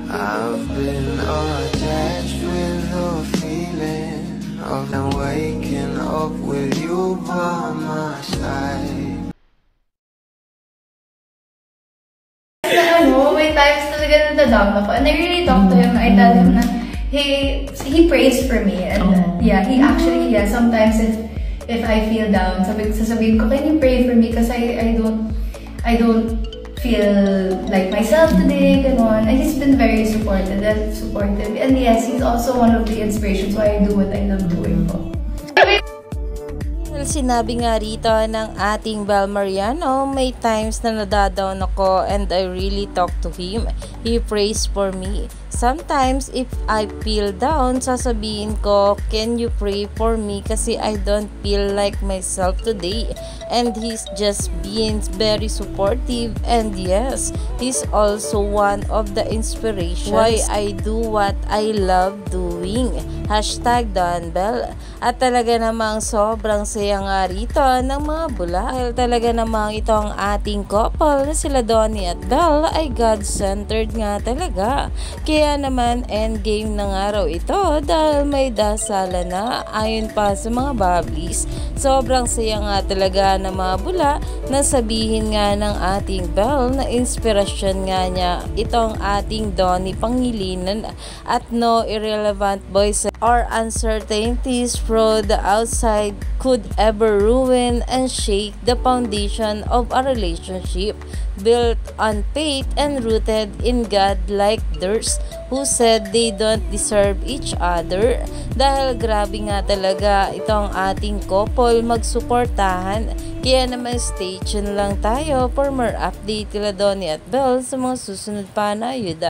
I've been attached with the feeling of them waking up with you by my side. May times talaga na-down ako. And I really talk to him. I tell him na he prays for me. And yeah, he actually, sometimes if I feel down, sasabihin ko, can you pray for me? Because I don't feel like myself today, ganon. And he's been very supportive. And yes, he's also one of the inspirations why I do what I love doing po. Sinabi nga rito ng ating Bel Mariano, may times na nadadown ako and I really talk to him. He prays for me. Sometimes if I feel down, sasabihin ko, can you pray for me kasi I don't feel like myself today. And he's just being very supportive, and yes, he's also one of the inspirations why I do what I love doing. #DonBel. At talaga namang sobrang saya nga rito ng mga bula. Talaga namang ito ang ating couple na sila Donnie at Bel ay God-centered nga talaga. Kaya naman endgame na nga raw ito dahil may dasalan na ayon pa sa mga bablis. Sobrang saya nga talaga ng mga bula na sabihin nga ng ating Bel na inspirasyon nga niya itong ating Donnie Pangilinan at no irrelevant voice or uncertainties from the outside could ever ruin and shake the foundation of a relationship built on faith and rooted in God like theirs who said they don't deserve each other. Dahil grabe nga talaga itong ating couple magsuportahan. Kaya naman stay tuned lang tayo for more update kila Donnie at Bel sa mga susunod pa na ayuda.